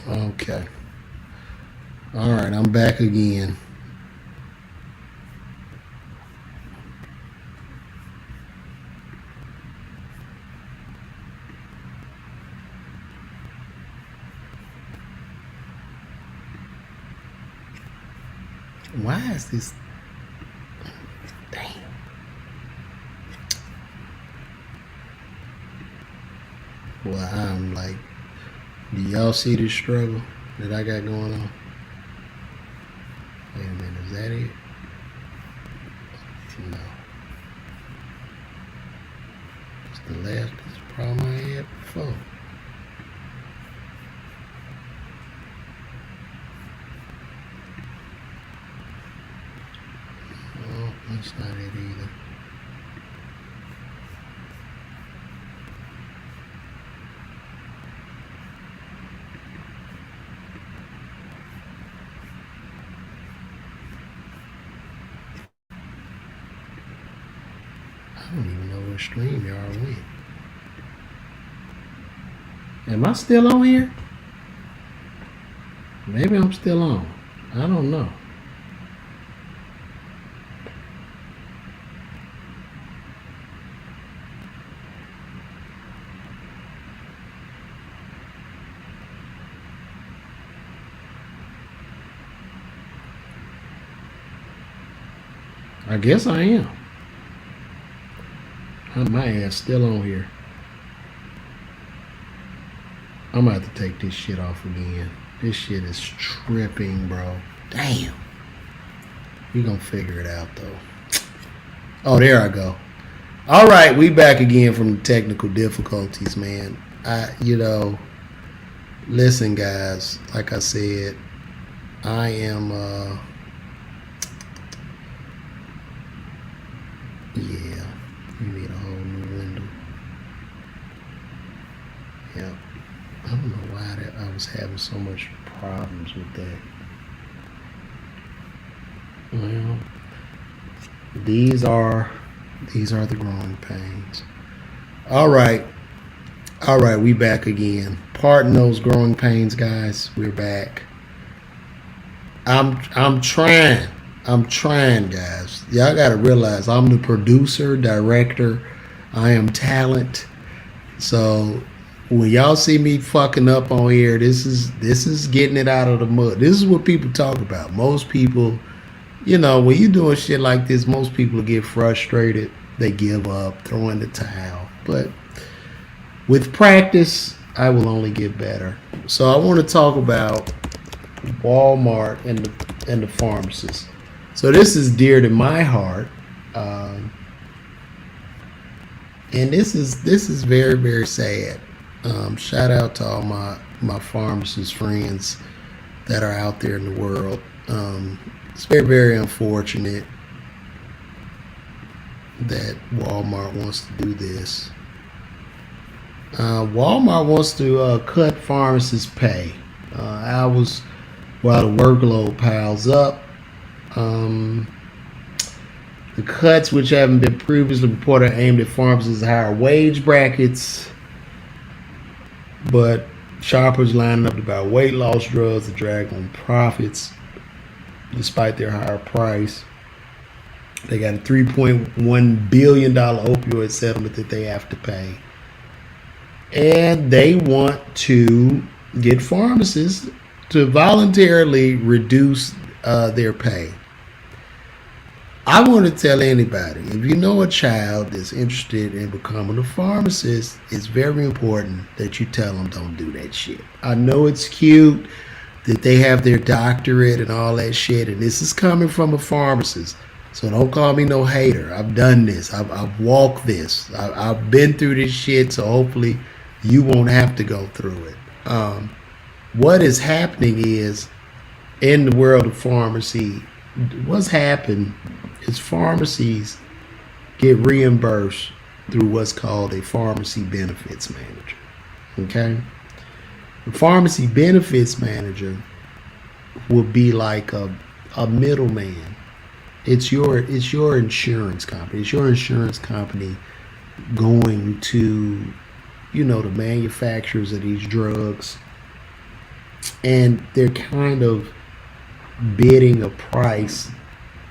Okay. All right, I'm back again. Why is this? Damn. Well, I'm like, do y'all see this struggle that I got going on? Wait a minute, is that it? No. It's the last it's the problem I had before. Oh, that's not it either. I don't even know where StreamYard went. Am I still on here? Maybe I'm still on. I don't know. I guess I am. My ass still on here. I'm about to take this shit off again. This shit is tripping, bro. Damn. We gonna figure it out though. Oh, there I go. All right, we back again from the technical difficulties, man. Listen, guys. Like I said, I am. Yeah, you need a whole new window. Yep. I don't know why I was having so much problems with that. Well, these are the growing pains. All right, we back again. Pardon those growing pains, guys. We're back. I'm trying. Guys. Y'all gotta realize I'm the producer, director. I am talent. So when y'all see me fucking up on here, this is getting it out of the mud. This is what people talk about. Most people, when you doing shit like this, most people get frustrated. They give up, throw in the towel. But with practice, I will only get better. So I want to talk about Walmart and the pharmacists. So this is dear to my heart, and this is very, very sad. Shout out to all my pharmacist friends that are out there in the world. It's very, very unfortunate that Walmart wants to do this. Walmart wants to cut pharmacists' pay. Hours while the workload piles up. The cuts, which haven't been previously reported, are aimed at pharmacists' higher wage brackets, but shoppers lining up to buy weight loss drugs to drag on profits despite their higher price. They got a $3.1 billion opioid settlement that they have to pay. And they want to get pharmacists to voluntarily reduce their pay. I want to tell anybody, if you know a child that's interested in becoming a pharmacist, it's very important that you tell them don't do that shit. I know it's cute that they have their doctorate and all that shit, and this is coming from a pharmacist. So don't call me no hater. I've done this. I've walked this. I've been through this shit, so hopefully you won't have to go through it. What is happening is, in the world of pharmacy, what's happened is pharmacies get reimbursed through what's called a pharmacy benefits manager. Okay? The pharmacy benefits manager will be like a middleman. It's your insurance company. It's your insurance company going to, the manufacturers of these drugs and they're kind of bidding a price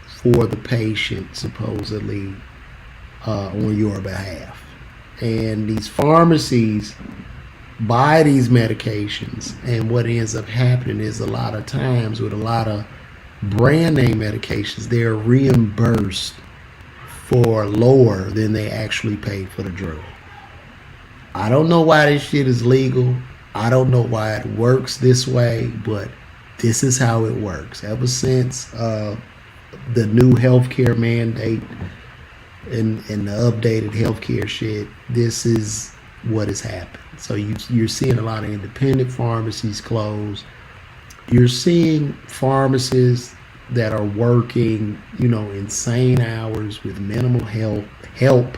for the patient, supposedly, on your behalf. And these pharmacies buy these medications, and what ends up happening is a lot of times with a lot of brand name medications, they're reimbursed for lower than they actually paid for the drug. I don't know why this shit is legal. I don't know why it works this way, but this is how it works. Ever since the new healthcare mandate and the updated healthcare shit, this is what has happened. So you're seeing a lot of independent pharmacies close. You're seeing pharmacists that are working, insane hours with minimal help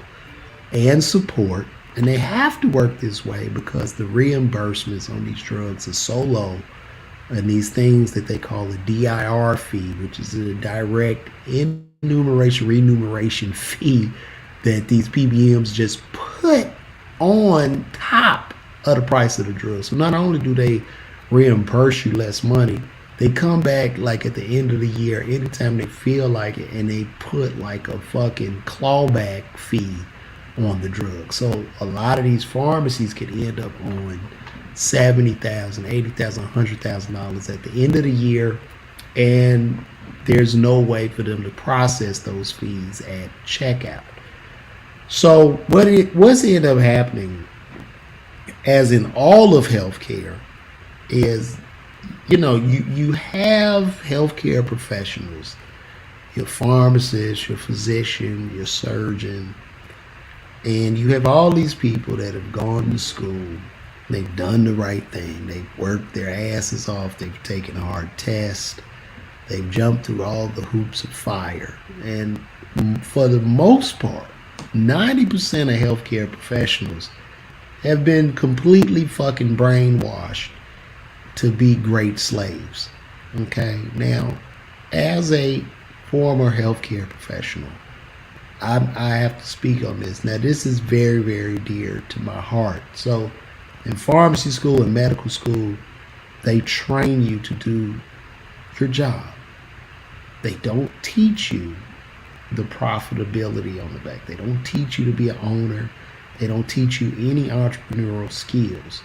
and support. And they have to work this way because the reimbursements on these drugs are so low. And these things that they call the DIR fee, which is a direct remuneration fee that these PBMs just put on top of the price of the drug. So not only do they reimburse you less money, they come back like at the end of the year, anytime they feel like it, and they put like a fucking clawback fee on the drug. So a lot of these pharmacies could end up on $70,000, $80,000, $100,000 at the end of the year, and there's no way for them to process those fees at checkout. So what's ended up happening, as in all of healthcare, is you have healthcare professionals, your pharmacist, your physician, your surgeon, and you have all these people that have gone to school. They've done the right thing. They've worked their asses off. They've taken hard tests. They've jumped through all the hoops of fire. And for the most part, 90% of healthcare professionals have been completely fucking brainwashed to be great slaves. Okay? Now, as a former healthcare professional, I have to speak on this. Now, this is very, very dear to my heart. So, in pharmacy school and medical school, they train you to do your job. They don't teach you the profitability on the back. They don't teach you to be an owner. They don't teach you any entrepreneurial skills.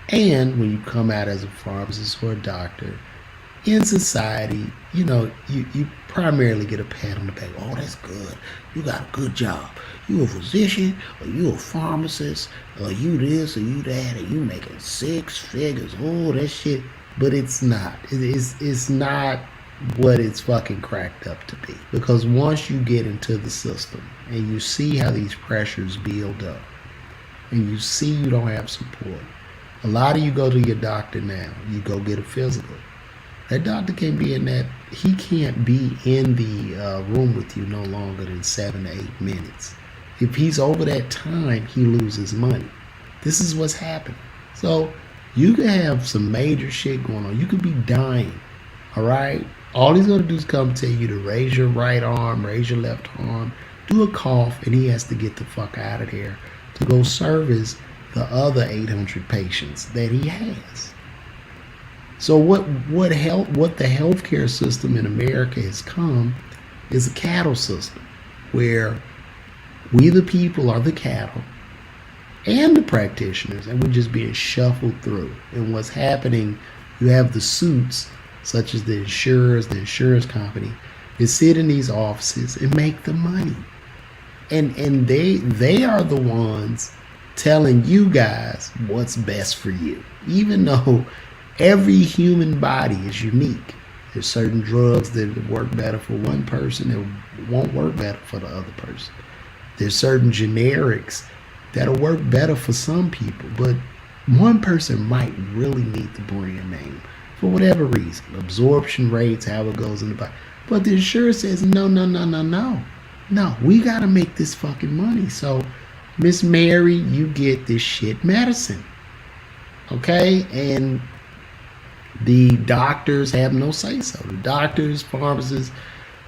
And when you come out as a pharmacist or a doctor, in society, you primarily get a pat on the back. Oh, that's good. You got a good job. You a physician, or you a pharmacist, or you this, or you that, or you making 6 figures. Oh, that shit. But it's not. It's not what it's fucking cracked up to be. Because once you get into the system and you see how these pressures build up, and you see you don't have support, a lot of you go to your doctor now. You go get a physical. That doctor can't be in that. He can't be in the room with you no longer than 7 to 8 minutes. If he's over that time, he loses money. This is what's happening. So you could have some major shit going on. You could be dying. All right. All he's gonna do is come tell you to raise your right arm, raise your left arm, do a cough, and he has to get the fuck out of there to go service the other 800 patients that he has. So what the healthcare system in America has come is a cattle system where we the people are the cattle and the practitioners, and we're just being shuffled through. And what's happening, you have the suits, such as the insurers, the insurance company, that sit in these offices and make the money. And they are the ones telling you guys what's best for you, even though every human body is unique. There's certain drugs that work better for one person that won't work better for the other person. There's certain generics that'll work better for some people, but one person might really need the brand name for whatever reason. Absorption rates, how it goes in the body. But the insurer says, no, we gotta make this fucking money. So, Miss Mary, you get this shit medicine. Okay? And the doctors have no say so. The doctors, pharmacists,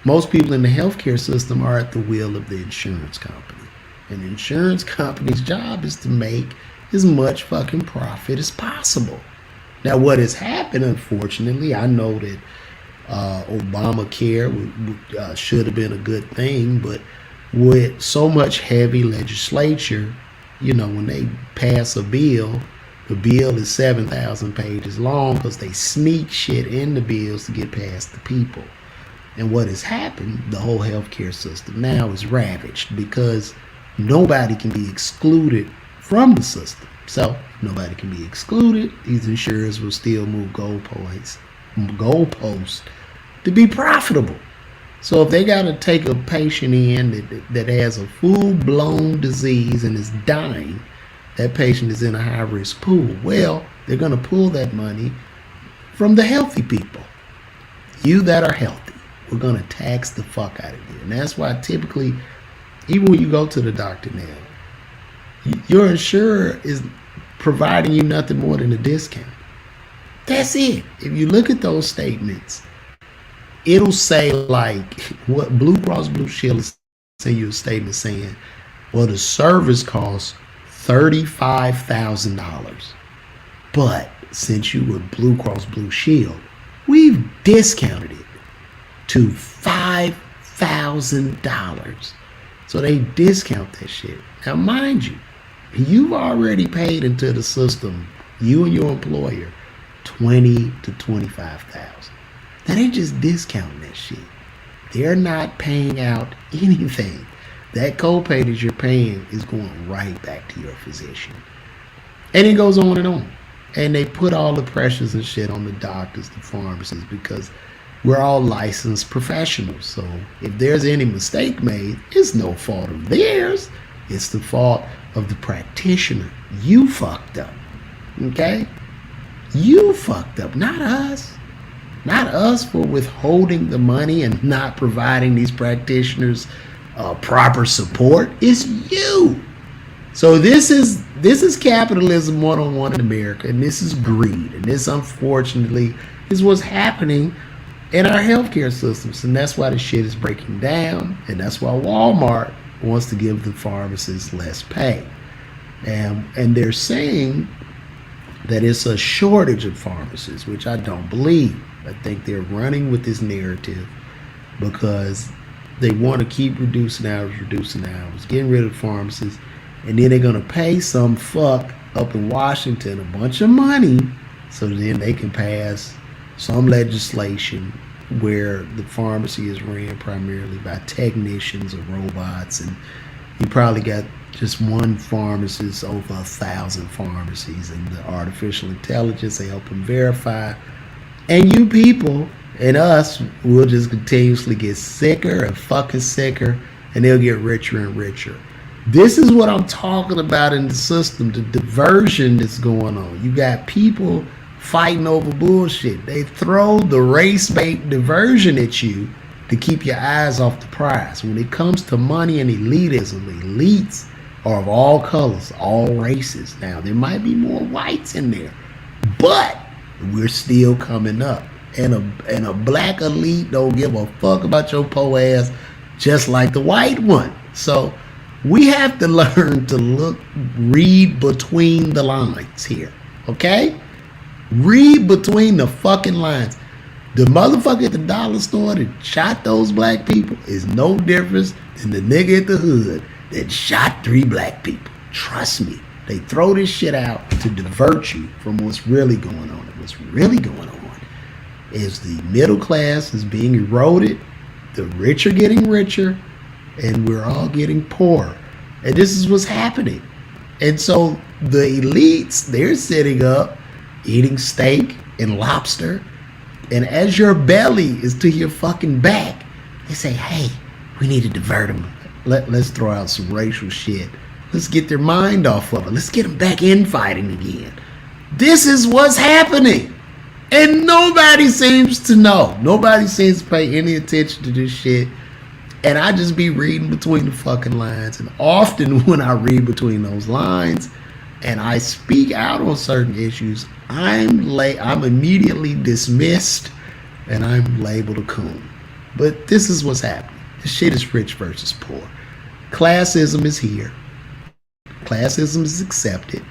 most people in the healthcare system are at the will of the insurance company. And the insurance company's job is to make as much fucking profit as possible. Now, what has happened, unfortunately, I know that Obamacare should have been a good thing, but with so much heavy legislature, when they pass a bill, the bill is 7,000 pages long because they sneak shit in the bills to get past the people. And what has happened, the whole healthcare system now is ravaged because nobody can be excluded from the system. So nobody can be excluded. These insurers will still move goalposts to be profitable. So if they got to take a patient in that has a full-blown disease and is dying, that patient is in a high-risk pool. Well, they're going to pull that money from the healthy people. You that are healthy, we're going to tax the fuck out of you. And that's why typically, even when you go to the doctor now, your insurer is providing you nothing more than a discount. That's it. If you look at those statements, it'll say like what Blue Cross Blue Shield is send you a statement saying, well, the service costs $35,000. But since you were Blue Cross Blue Shield, we've discounted it to $5,000. So they discount that shit. Now, mind you, you've already paid into the system, you and your employer, $20,000 to $25,000. Now they just discounting that shit. They're not paying out anything. That copay that you're paying is going right back to your physician. And it goes on and on. And they put all the pressures and shit on the doctors, the pharmacists, because we're all licensed professionals. So if there's any mistake made, it's no fault of theirs. It's the fault of the practitioner. You fucked up. Okay? You fucked up, not us. Not us for withholding the money and not providing these practitioners proper support. It's you. So this is capitalism 101 in America, and this is greed, and this unfortunately is what's happening in our healthcare systems, and that's why the shit is breaking down, and that's why Walmart wants to give the pharmacists less pay, and they're saying that it's a shortage of pharmacists, which I don't believe. I think they're running with this narrative because they want to keep reducing hours, getting rid of pharmacists, and then they're going to pay some fuck up in Washington a bunch of money so then they can pass some legislation where the pharmacy is ran primarily by technicians or robots, and you probably got just one pharmacist over 1,000 pharmacies, and the artificial intelligence, they help them verify. And you people and us will just continuously get sicker and fucking sicker, and they'll get richer and richer. This is what I'm talking about in the system, the diversion that's going on. You got people fighting over bullshit. They throw the race-bait diversion at you to keep your eyes off the prize. When it comes to money and elitism, elites are of all colors, all races. Now, there might be more whites in there, but we're still coming up. And a black elite don't give a fuck about your po ass just like the white one. So we have to learn to read between the lines here, okay? Read between the fucking lines. The motherfucker at the dollar store that shot those black people is no different than the nigga at the hood that shot 3 black people. Trust me. They throw this shit out to divert you from what's really going on. And what's really going on is the middle class is being eroded, the rich are getting richer, and we're all getting poorer. And this is what's happening. And so the elites, they're sitting up eating steak and lobster, and as your belly is to your fucking back, they say, hey, we need to divert them. Let's throw out some racial shit. Let's get their mind off of it. Let's get them back in fighting again. This is what's happening. And nobody seems to know. Nobody seems to pay any attention to this shit. And I just be reading between the fucking lines. And often when I read between those lines and I speak out on certain issues, I'm immediately dismissed and I'm labeled a coon. But this is what's happening. This shit is rich versus poor. Classism is here. Classism is accepted.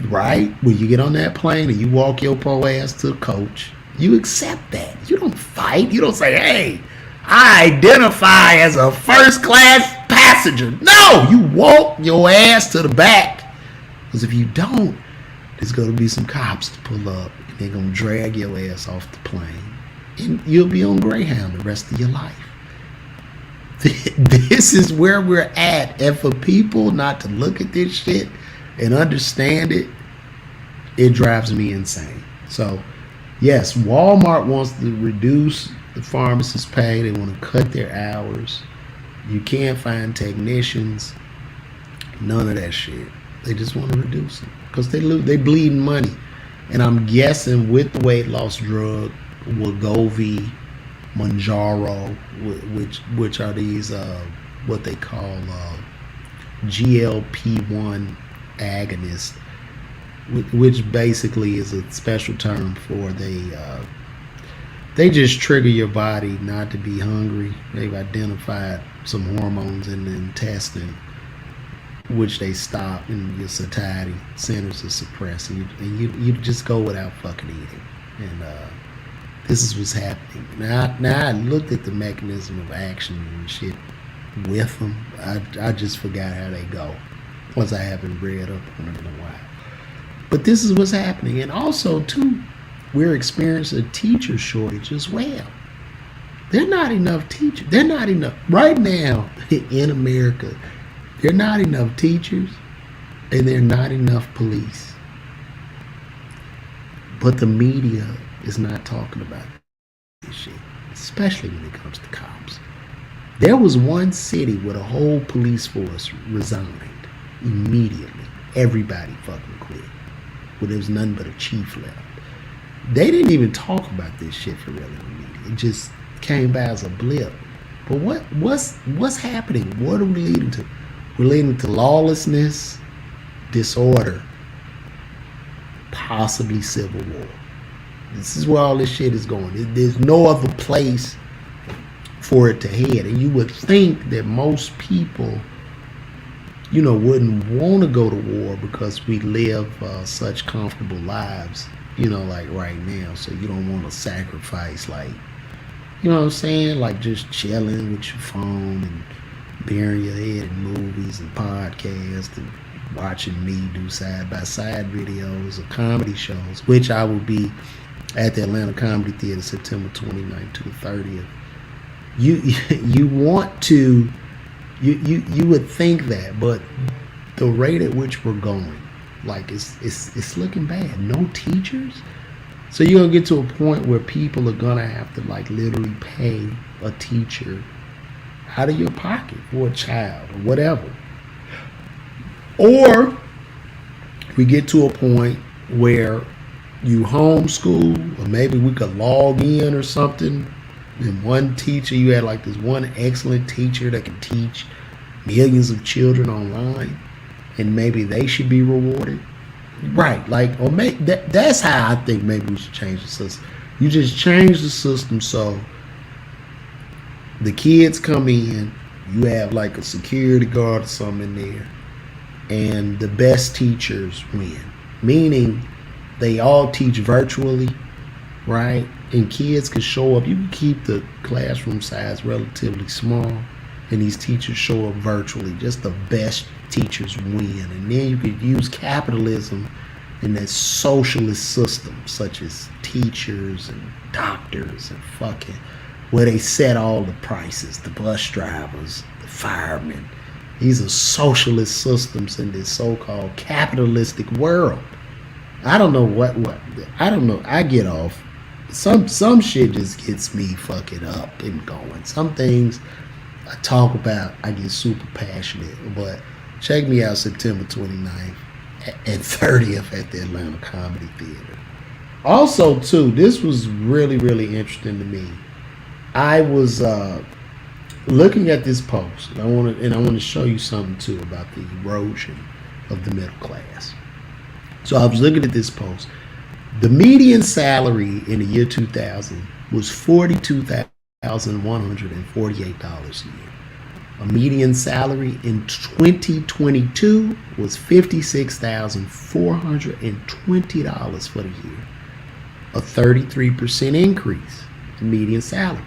right? When you get on that plane and you walk your poor ass to the coach, you accept that. You don't fight. You don't say, hey, I identify as a first class passenger. No, you walk your ass to the back. Because if you don't, there's going to be some cops to pull up and they're going to drag your ass off the plane. And you'll be on Greyhound the rest of your life. This is where we're at. And for people not to look at this shit and understand it, it drives me insane. So, yes, Walmart wants to reduce the pharmacist's pay. They want to cut their hours. You can't find technicians. None of that shit. They just want to reduce them because they bleeding money. And I'm guessing with the weight loss drug, Wegovy, Mounjaro, which are these what they call GLP-1 agonists, which basically is a special term for they just trigger your body not to be hungry. They've identified some hormones in the intestine which they stop and your satiety centers are suppressed, and you just go without fucking eating. And this is what's happening. Now I looked at the mechanism of action and shit with them. I just forgot how they go once I haven't read up on it in a while. But this is what's happening. And also, too, we're experiencing a teacher shortage as well. There are not enough teachers. They're not enough. Right now in America, there are not enough teachers and there are not enough police. But the media is not talking about this shit, especially when it comes to cops. There was one city where the whole police force resigned immediately. Everybody fucking quit. Where there was nothing but a chief left. They didn't even talk about this shit for real in the media. It just came by as a blip. But what's happening? What are we leading to? We're leading to lawlessness, disorder, possibly civil war. This is where all this shit is going. There's no other place for it to head. And you would think that most people, wouldn't want to go to war because we live such comfortable lives, like right now. So you don't want to sacrifice, like, you know what I'm saying? Like just chilling with your phone and burying your head in movies and podcasts and watching me do side-by-side videos or comedy shows, which I will be at the Atlanta Comedy Theater September 29th to the 30th. You want to, you would think that, but the rate at which we're going, like it's looking bad. No teachers. So you're gonna get to a point where people are gonna have to like literally pay a teacher out of your pocket for a child or whatever. Or we get to a point where you homeschool, or maybe we could log in or something, and one teacher, you had like this one excellent teacher that can teach millions of children online, and maybe they should be rewarded. Right, like, or that's how I think maybe we should change the system. You just change the system so the kids come in, you have like a security guard or something in there, and the best teachers win. Meaning they all teach virtually, right? And kids can show up. You can keep the classroom size relatively small, and these teachers show up virtually. Just the best teachers win. And then you could use capitalism in that socialist system, such as teachers and doctors and fucking, where they set all the prices, the bus drivers, the firemen. These are socialist systems in this so-called capitalistic world. I don't know what I don't know. I get off. Some shit just gets me fucking up and going. Some things I talk about, I get super passionate. But check me out September 29th and 30th at the Atlanta Comedy Theater. Also, too, this was really, really interesting to me. I was looking at this post, and I want to show you something too about the erosion of the middle class. So I was looking at this post. The median salary in the year 2000 was $42,148 a year. A median salary in 2022 was $56,420 for the year, a 33% increase in median salary.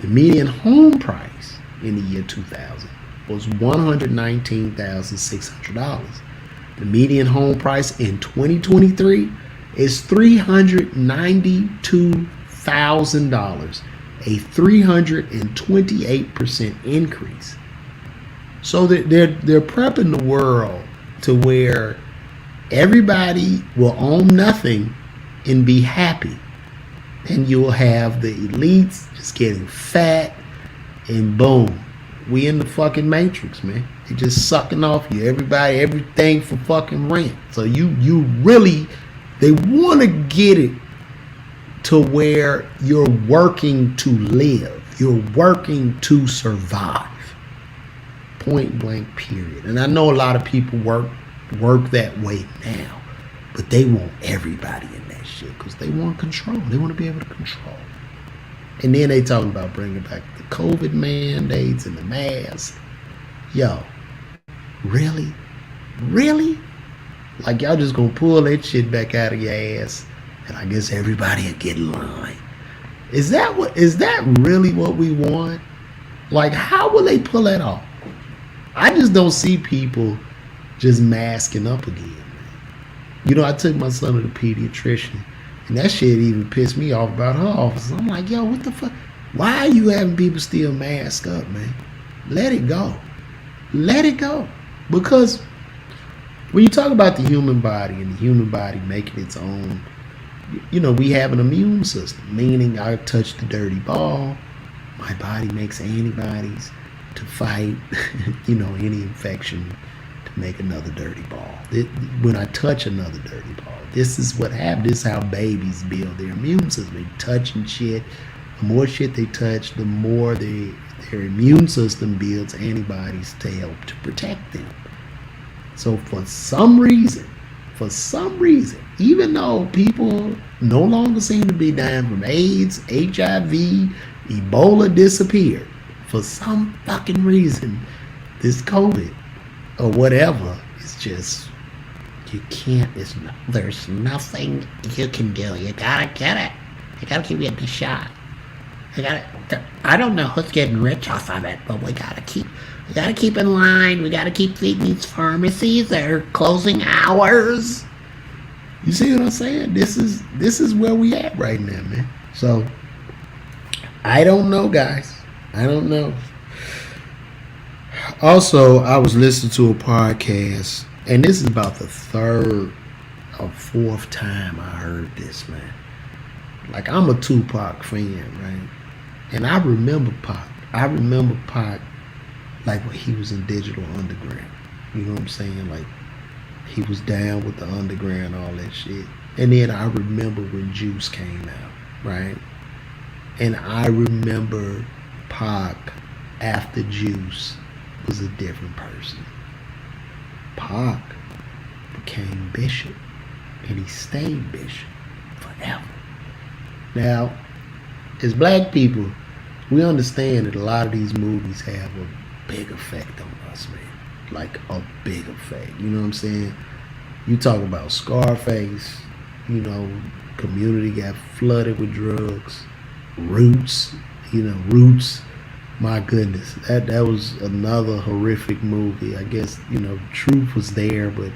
The median home price in the year 2000 was $119,600. The median home price in 2023 is $392,000, a 328% increase. So they're prepping the world to where everybody will own nothing and be happy. And you'll have the elites just getting fat, and boom, we in the fucking matrix, man. They're just sucking off you, everybody, everything for fucking rent. So you really, they want to get it to where you're working to live. You're working to survive. Point blank, period. And I know a lot of people work that way now, but they want everybody in that shit because they want control. They want to be able to control. And then they talking about bringing back the COVID mandates and the masks. Yo, really? Really? Like y'all just gonna pull that shit back out of your ass and I guess everybody will get in line. Is that really what we want? Like, how will they pull that off? I just don't see people just masking up again, man. You know, I took my son to the pediatrician, and that shit even pissed me off about her office. I'm like, yo, what the fuck? Why are you having people still mask up, man? Let it go. Let it go. Because when you talk about the human body and the human body making its own, you know, we have an immune system, meaning I touch the dirty ball, my body makes antibodies to fight, you know, any infection, to make another dirty ball. When I touch another dirty ball, this is what happens. This is how babies build their immune system. They touching shit. The more shit they touch, the more their immune system builds antibodies to help to protect them. So for some reason, even though people no longer seem to be dying from AIDS, HIV, Ebola disappeared, for some fucking reason, this COVID or whatever is just, you can't, there's nothing you can do. You gotta get it. You gotta keep getting the shot. I don't know who's getting rich off of it, but we gotta keep in line. We gotta keep feeding these pharmacies. They're closing hours. You see what I'm saying? This is where we at right now, man. So I don't know, guys. I don't know. Also, I was listening to a podcast, and this is about the third or fourth time I heard this, man. Like, I'm a Tupac fan, right? And I remember Pac. Like when he was in Digital Underground. You know what I'm saying? Like, he was down with the underground, all that shit. And then I remember when Juice came out, right? And I remember Pac, after Juice, was a different person. Pac became Bishop, and he stayed Bishop forever. Now, as black people, we understand that a lot of these movies have a big effect on us, man. Like a big effect. You know what I'm saying? You talk about Scarface, you know, community got flooded with drugs. Roots, my goodness, that was another horrific movie. I guess, you know, truth was there, but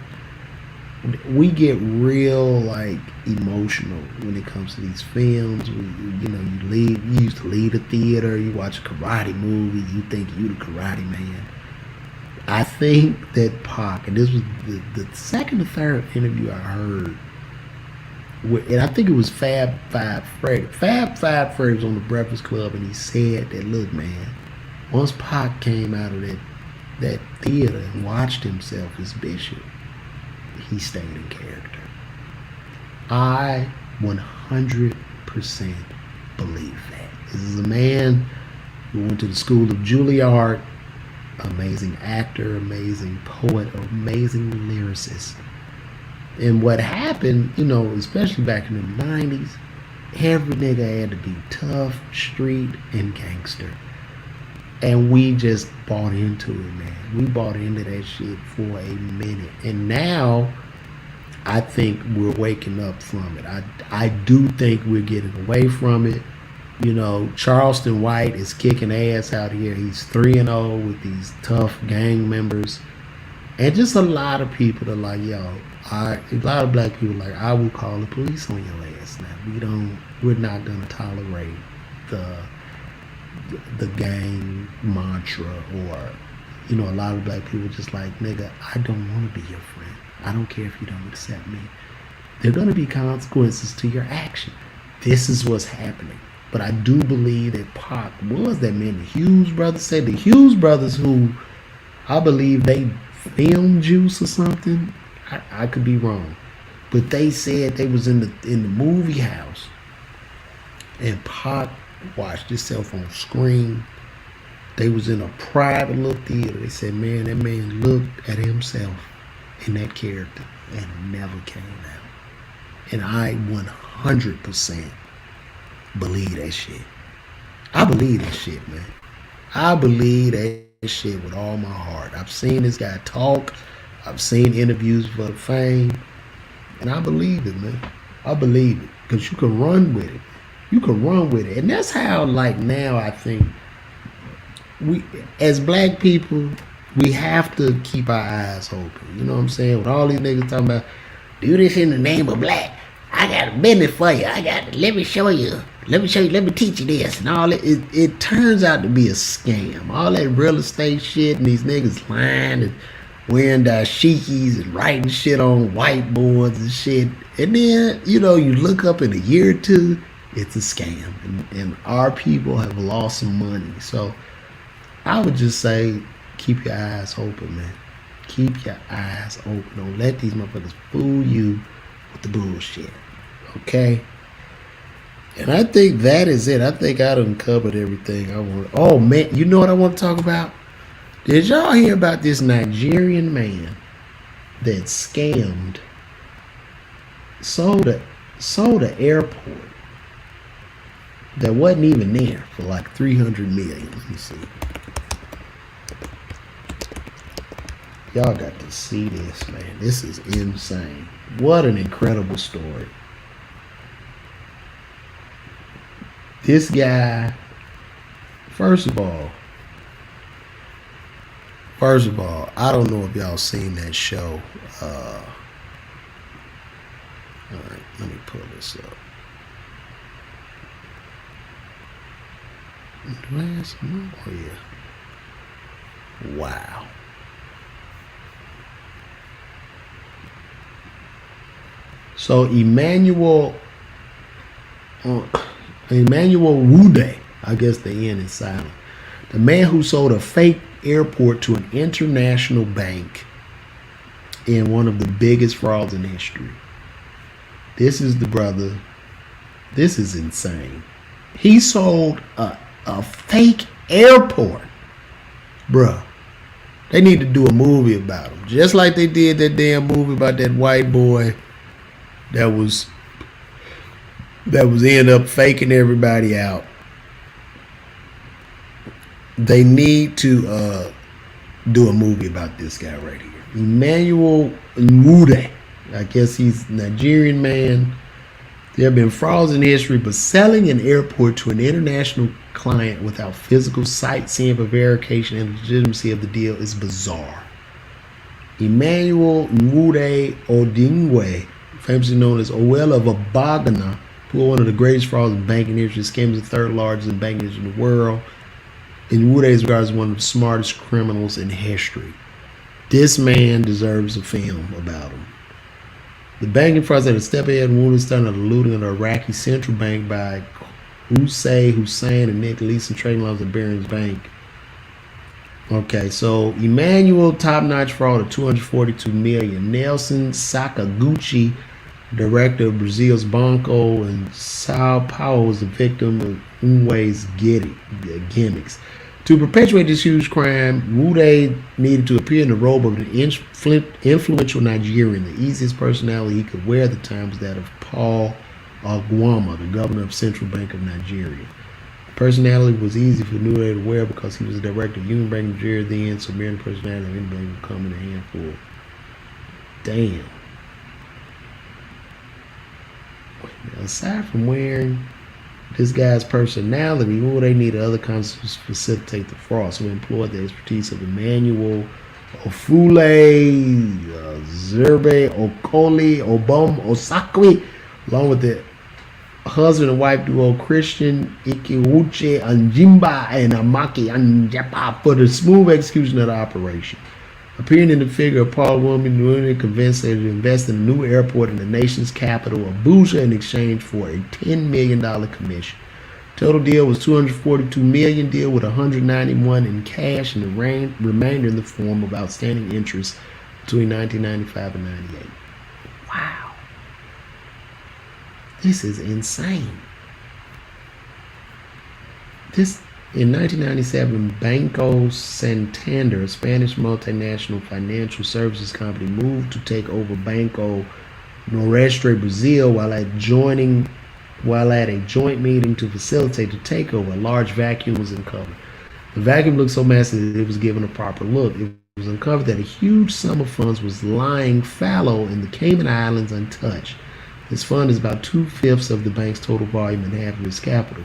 we get real, like, emotional when it comes to these films. You used to leave the theater, you watch a karate movie, you think you the karate man. I think that Pac, and this was the second or third interview I heard, and I think it was Fab Five Freddy. Fab Five Freddy was on the Breakfast Club, and he said that, look, man, once Pac came out of that theater and watched himself as Bishop, he stayed in character. I 100% believe that. This is a man who went to the school of Juilliard, amazing actor, amazing poet, amazing lyricist. And what happened, you know, especially back in the 90s, every nigga had to be tough, street, and gangster. And we just bought into it, man. We bought into that shit for a minute. And now I think we're waking up from it. I do think we're getting away from it. You know, Charleston White is kicking ass out here. He's 3-0 with these tough gang members. And just a lot of people that are like, yo, a lot of black people are like, I will call the police on your ass now. We're not gonna tolerate the gang mantra, or, you know, a lot of black people just like, nigga, I don't want to be your friend. I don't care if you don't accept me. There are going to be consequences to your action. This is what's happening. But I do believe that Pac was that man. The Hughes brothers said, the Hughes brothers, who I believe they filmed Juice or something. I could be wrong, but they said they was in the movie house, and Pac watched himself on screen. They was in a private little theater. They said, man, that man looked at himself in that character and never came out. And I 100% believe that shit. I believe that shit, man. I believe that shit with all my heart. I've seen this guy talk. I've seen interviews for the fame. And I believe it, man. I believe it. Because you can run with it. You can run with it. And that's how, like, now I think we, as black people, we have to keep our eyes open. You know what I'm saying? With all these niggas talking about, do this in the name of black. I got a business for you. Let me show you. Let me teach you this. And all that. It turns out to be a scam. All that real estate shit and these niggas lying and wearing dashikis and writing shit on whiteboards and shit. And then, you know, you look up in a year or two, it's a scam. And our people have lost some money. So I would just say, keep your eyes open, man. Keep your eyes open. Don't let these motherfuckers fool you with the bullshit. Okay? And I think that is it. I think I done covered everything I want. Oh, man. You know what I want to talk about? Did y'all hear about this Nigerian man that scammed, sold a airport that wasn't even there for like $300 million? Let me see. Y'all got to see this, man. This is insane. What an incredible story. This guy, first of all, I don't know if y'all seen that show. All right, let me pull this up. Do I have some more here? Wow. So Emmanuel Wude, I guess the N is silent. The man who sold a fake airport to an international bank in one of the biggest frauds in history. This is the brother. This is insane. He sold a fake airport. Bruh. They need to do a movie about him. Just like they did that damn movie about that white boy that was end up faking everybody out. They need to do a movie about this guy right here. Emmanuel Nwude. I guess he's a Nigerian man. There have been frauds in history, but selling an airport to an international client without physical sightseeing for verification and legitimacy of the deal is bizarre. Emmanuel Nwude Odingwe, famously known as Owel of Abagana, who are one of the greatest frauds in banking history, scams the third largest in banking history in the world. And Nwude is regarded as one of the smartest criminals in history. This man deserves a film about him. The banking frauds had a step ahead. Nwude started the looting of the Iraqi central bank by Hussein and Nick leasing trading loans at Barings Bank. Okay, so Emmanuel, top-notch fraud of $242 million. Nelson Sakaguchi, director of Brazil's Banco in Sao Paulo, was the victim of Nwude's gimmicks. To perpetuate this huge crime, Nwude needed to appear in the robe of an influential Nigerian. The easiest personality he could wear at the time was that of Paul Agwama, the governor of Central Bank of Nigeria. Personality was easy for Newell to wear because he was a director of Union Bank of Nigeria then, so marrying personality of anybody would come in a handful. Damn. Aside from wearing this guy's personality, what they need other concepts to facilitate the fraud. So we employed the expertise of Emmanuel Ofule, Zerbe Okoli, Obom Osakwe, along with the husband and wife duo Christian Ikiwuche Anjimba and Amaki Anjapa for the smooth execution of the operation. Appearing in the figure of Paul Woman, Newell convinced her to invest in a new airport in the nation's capital, Abuja, in exchange for a $10 million commission. Total deal was $242 million, deal with $191 in cash and the remainder in the form of outstanding interest between 1995 and 98. Wow. This is insane. In 1997, Banco Santander, a Spanish multinational financial services company, moved to take over Banco Nordeste Brazil while at a joint meeting to facilitate the takeover. A large vacuum was uncovered. The vacuum looked so massive that it was given a proper look. It was uncovered that a huge sum of funds was lying fallow in the Cayman Islands untouched. This fund is about 2/5 of the bank's total volume and half of its capital.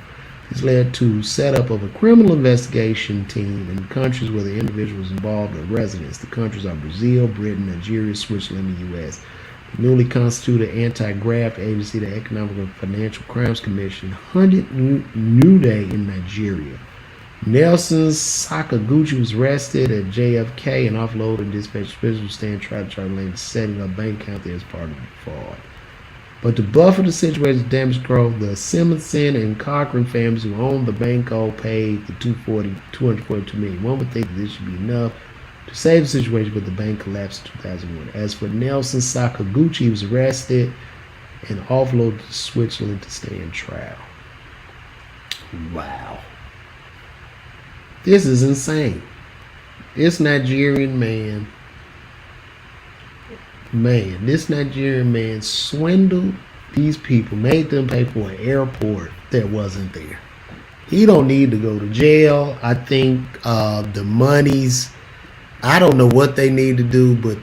This led to setup of a criminal investigation team in countries where the individuals involved are residents. The countries are Brazil, Britain, Nigeria, Switzerland, and the U.S. The newly constituted anti-graft agency, the Economic and Financial Crimes Commission, hunted New Day in Nigeria. Nelson Sakaguchi was arrested at JFK and offloaded and dispatched special stand trial to try to lay setting up bank account there as part of the fraud. But to buffer the situation, damage control, the Simonson and Cochran families who owned the Banco paid the $242 million. One would think that this should be enough to save the situation, but the bank collapsed in 2001. As for Nelson Sakaguchi, he was arrested and offloaded to Switzerland to stand trial. Wow. This is insane. This Nigerian man swindled these people, made them pay for an airport that wasn't there. He don't need to go to jail. I think the monies, I don't know what they need to do, but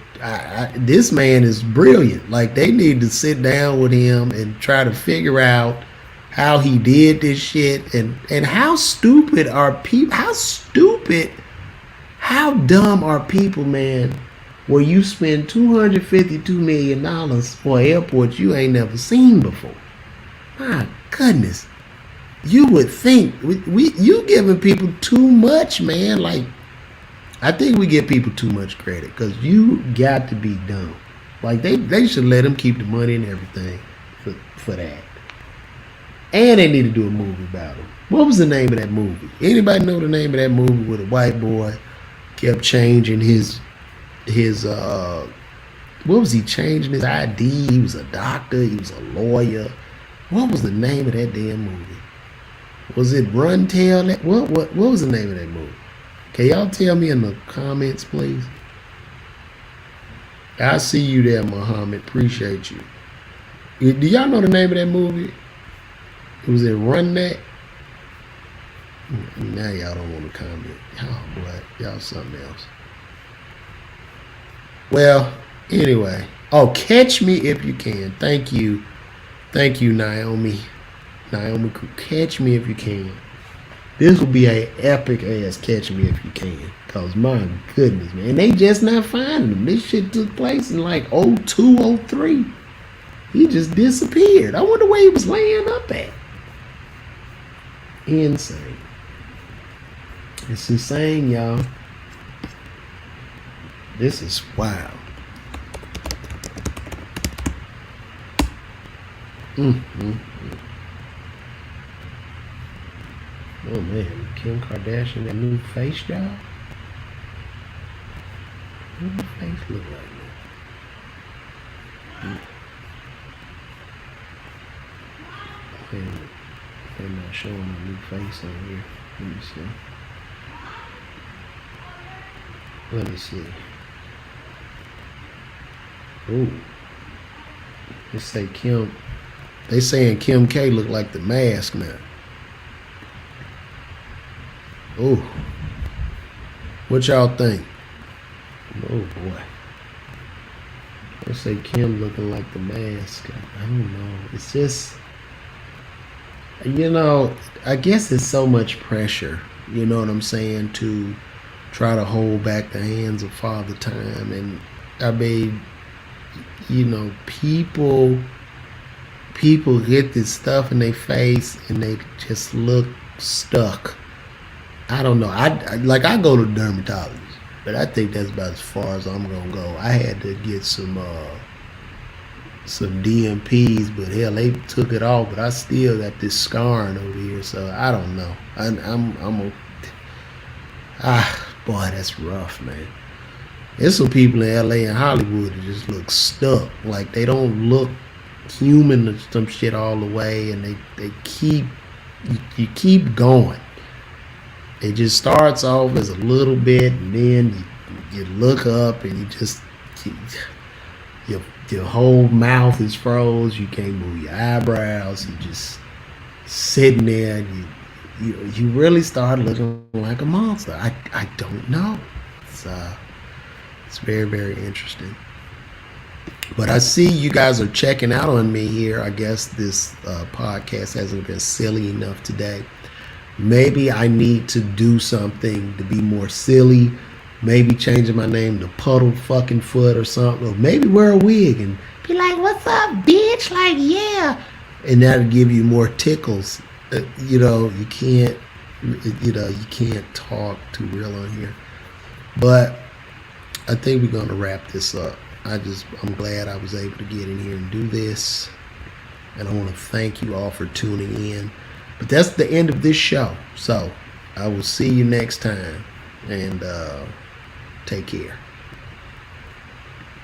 this man is brilliant. Like, they need to sit down with him and try to figure out how he did this shit and how stupid are people, how dumb are people, man, where you spend $252 million for an airport you ain't never seen before. My goodness. You would think, you giving people too much, man. Like, I think we give people too much credit because you got to be dumb. Like, they should let them keep the money and everything for that. And they need to do a movie about him. What was the name of that movie? Anybody know the name of that movie where the white boy kept changing his what was he changing his ID? He was a doctor, he was a lawyer. What was the name of that damn movie? Was it Run Tell? What was the name of that movie? Can y'all tell me in the comments, please? I see you there, Muhammad. Appreciate you. Do y'all know the name of that movie? Was it Run That? Now y'all don't want to comment. Oh boy, y'all something else. Well, anyway. Oh, Catch Me If You Can. Thank you. Thank you, Naomi. Naomi, Catch Me If You Can. This will be a epic ass Catch Me If You Can. Cause my goodness, man. They just not finding him. This shit took place in like 02, 03. He just disappeared. I wonder where he was laying up at. Insane. It's insane, y'all. This is wild. Oh man, Kim Kardashian, that new face, y'all. What does her face look like now? They're not showing a new face on here. Let me see. Ooh. They saying Kim K look like the mask now. Oh, what y'all think? Oh boy. Let's say Kim looking like the mask. I don't know. It's just, I guess it's so much pressure, you know what I'm saying, to try to hold back the hands of Father Time. And I mean, people get this stuff in their face and they just look stuck. I don't know. I go to dermatologist, but I think that's about as far as I'm gonna go. I had to get some DMPs, but hell, they took it off. But I still got this scarring over here, so I don't know. Boy, that's rough, man. There's some people in LA and Hollywood that just look stuck, like they don't look human or some shit all the way, and they keep you keep going. It just starts off as a little bit, and then you look up and your whole mouth is froze. You can't move your eyebrows. You just sitting there, and you really start looking like a monster. I don't know. It's very, very interesting. But I see you guys are checking out on me here. I guess this podcast hasn't been silly enough today. Maybe I need to do something to be more silly. Maybe changing my name to Puddle Fucking Foot or something. Or maybe wear a wig and be like, "What's up, bitch?" Like, yeah. And that'll give you more tickles. You can't talk too real on here. But I think we're gonna wrap this up. I'm glad I was able to get in here and do this. And I want to thank you all for tuning in. But that's the end of this show. So I will see you next time. And take care.